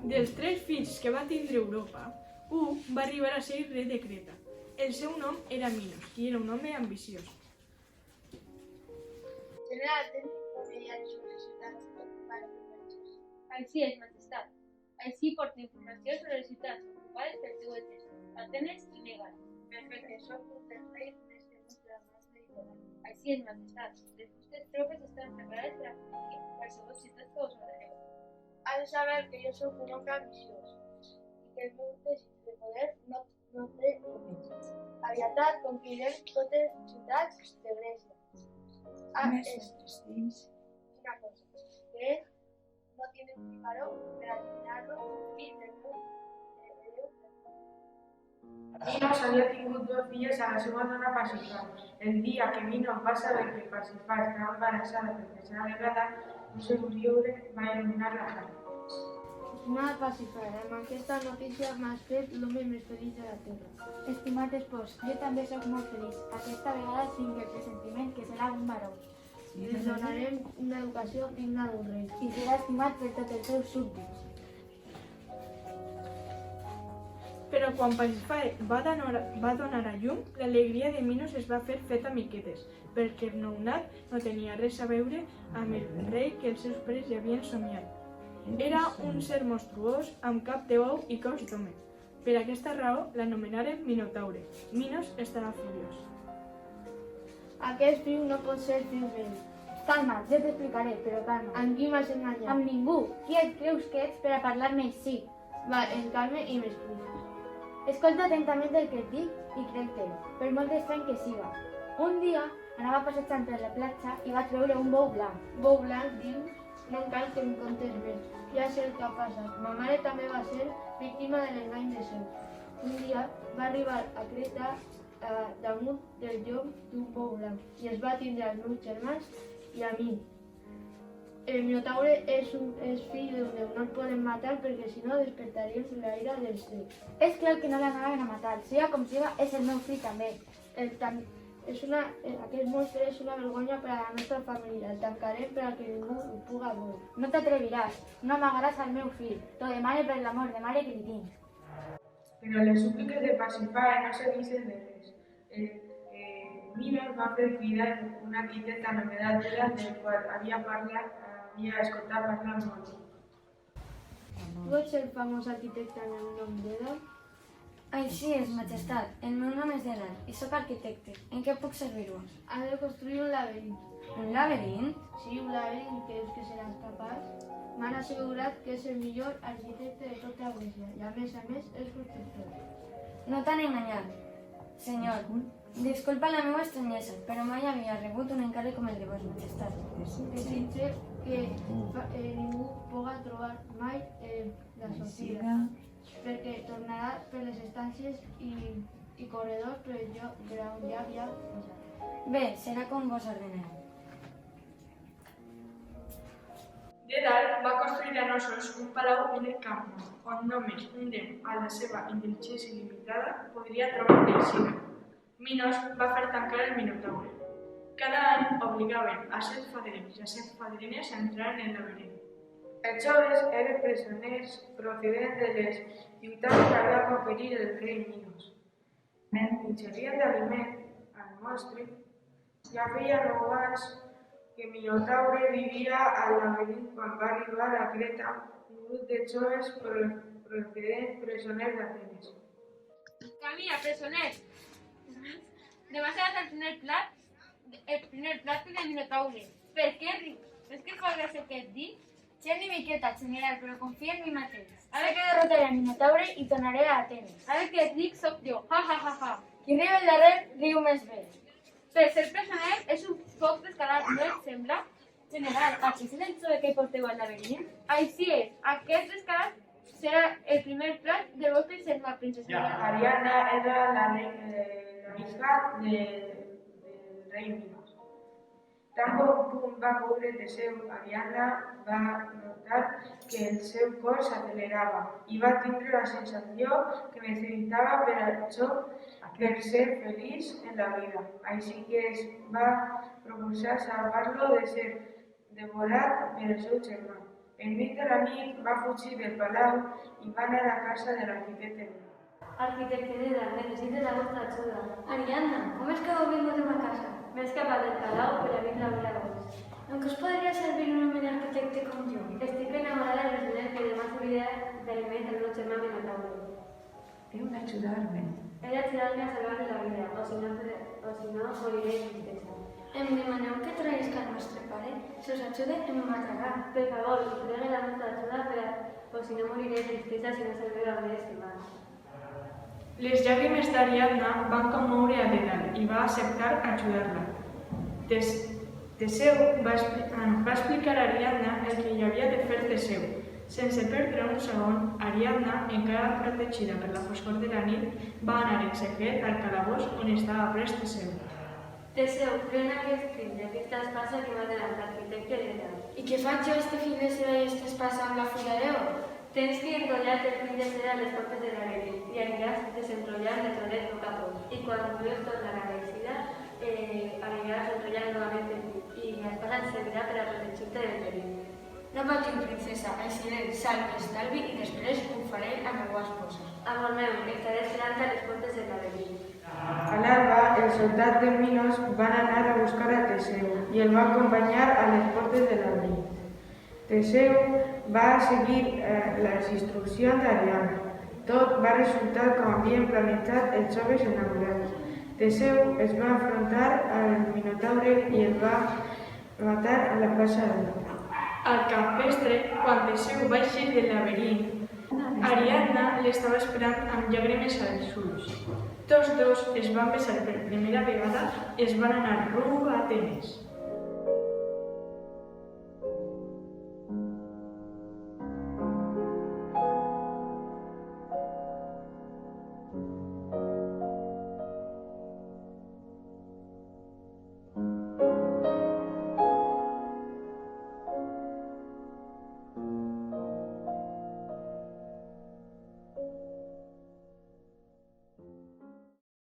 Dels 3 fills que va tindre Europa, un va arribar a ser rei de Creta. El seu nom era Minos i era un home ambiciós. General, tenen familiaris sobre les ciutats ocupades per francesos. Així és, majestat. Així porta informació sobre les ciutats ocupades pel seu exèrcit, Atenes i Mègara. Perfecte, sóc un dels reis més temuts de la mar Mediterrània. Així és, majestat. Les vostres tropes estan preparades per aconseguir qualsevol ciutat que us ordeneu. Has de saber que jo sóc un home ambiciós i que el meu desig de poder no té límits. Aviat conquerirem totes les ciutats de Grècia. Una cosa, que no tiene un varó per alinear-lo, fill del meu hereu. Minos havia tingut 2 filles a la seva dona Pasífae. El dia que Minos va saber que Pasífae estava embarassada per tercera vegada, no se lliure va eliminar-la. Estimada Pasífae, amb aquesta notícia m'has fet l'home més feliç de la terra. Estimat espòs, jo també sóc molt feliç. Aquesta vegada tinc el pressentiment que serà un baró. Les donarem una educació digna d'un rei. I serà estimat per tots els seus súbdits. Però quan Pasífae va donar a llum, l'alegria de Minos es va fer feta miquetes, perquè el nounat no tenia res a veure amb el rei que els seus pares ja havien somiat. Era un ser monstruós amb cap de bou i cos d'home. Per aquesta raó l'anomenaren Minotaure. Minos estarà furiós. Aquest fill no pot ser fill meu. Calma, jo t'explicaré, però calma. Amb qui m'has enganyat? Amb ningú. Qui et creus que ets per a parlar-me així? Va, encalme i m'expliques. Escolta atentament el que et dic i crec-te, per molt estrany que siga. Un dia anava passejant per la platja i va treure un bou blanc. Bou blanc, dius? No cal que em contes més. Ja sé el que ha passat. Ma mare també va ser víctima de l'engany de Zeus. Un dia va arribar a Creta damunt del llom d'un bou blanc i es va tindre als meus germans i a mi. El Minotaure és fill d'un déu, no el podem matar perquè si no despertaríem la ira dels déus. És clar que no l'anaven a matar. Siga com siga, és el meu fill també. Aquest monstre és una vergonya per a la nostra família. El tancarem per a que ningú ho puga veure. No t'atreviràs, no amagaràs al meu fill. T'ho demane per l'amor de mare que li tinc. Però les súpliques de Pasífae no servixen de res. Minos va fer cridar un arquitecte anomenat Deda, del qual havia escoltat parlar molt. Tu ets el famós arquitecte amb el nom d'Eda? Així és, majestat. El meu nom és Edan i sóc arquitecte. En què puc servir-vos? Has de construir un laberint. Un laberint? Sí, un laberint. Creus que seràs capaç? M'han assegurat que és el millor arquitecte de tota Grècia i a més és constructor. No t'han enganyat, senyor. Disculpa la meva estranyesa, però mai havia rebut un encàrrec com el de vos, majestat. Desitge que ningú puga trobar mai la sortida, perquè tornarà per les estàncies i corredors per on ja havia passat. Bé, serà com vos ordeneu. Dèdal va construir a Nossos un palau en el camp, on només un déu, a la seva intel·ligència il·limitada, podria trobar medicina. Minos va fer tancar el Minotaure. Cada any obligaven a 7 fadrins i a 7 fadrines a entrar en el laberint. Els joves eren presoners procedents de les ciutats que havia conquerit el rei Minos. Ingerien d'aliment al monstre, ja feia 9 anys que Minotaure vivia al laberint quan va arribar a Creta un grup de joves procedents presoners d'Atenes. Camina, presoners! Demà serà el primer plat del Minotaure. Per què rius? És que coses el que et dic? Gent ni miqueta, general, però confia en mi mateix. Ara que derrotaré el Minotaure i tornaré a Atenes. Ara que et dic soc jo, ha ha ha ha. Qui riu el darrer, riu més bé. Per ser presoner és un poc descarat, no et sembla? General, aquí és el jove que porteu al laberint? Així és, aquest descarat serà el primer plat de vostra serva, princesa. Ariadna era la hija del rei Minos. Tan bon punt va veure Teseu, Ariadna va notar que el seu cor s'acelerava i va tindre la sensació que necessitava per això per ser feliç en la vida. Així que es va proposar salvar-lo de ser devorat per el seu germà. Enmig de la nit va fugir del palau i va anar a casa de l'arquitecte. Arquitecte Nedal, necessites la vostra ajuda. Ariadna, com és que heu vingut a ma casa? M'he escapat del palau per a vindre a veure vos. En què us podria servir un home arquitecte com jo? Estic enamorada del resident que demà s'hauria d'aliment el meu germà Minotauro. Heu d'ajudar-me. He d'ajudar-me a salvar la vida, o si no moriré de tristesa. Em demaneu que traïsca el nostre pare? Si us ajude, em matarà. Per favor, entregue la vostra ajuda o si no moriré de tristesa si no salveu la meva estimada. Les llàgrimes d'Ariadna van commoure a Dedal i va acceptar ajudar-la. Teseu va explicar a Ariadna el que hi havia de fer Teseu. Sense perdre un segon, Ariadna, encara protegida per la foscor de la nit, va anar en secret al calabós on estava pres Teseu. Teseu, pren aquest fill d'aquesta espasa que m'ha donat l'arquitecte Dedal. I què faig jo, este fill de cera i este espasa amb la fulla d'or? Tens que enrotllar el fill de cera a les portes de la galeria i aniràs desenrotllant el trolet poc a poc. I quan vulguis tornar a la eixida, aniràs enrotllant novament el fill i l'espasa et servirà per a protegir-te del perill. No patiu, princesa, així salvi, estalvi i després ho faré a la meva esposa. Amor meu, estaré esperant a les portes del laberint. A l'alba, els soldats de Minos van anar a buscar a Teseu i el va acompanyar a les portes de l'abril. Teseu va seguir les instruccions d'Ariadna. Tot va resultar com havien planejat els joves enamorats. Teseu es va enfrontar al Minotaure i el va matar a la plaça de l'Or. Al capvespre, quan Teseu va eixir del laberint, Ariadna l'estava esperant amb llàgrimes als ulls. Tots dos es van besar per primera vegada i es van anar rumb a Atenes.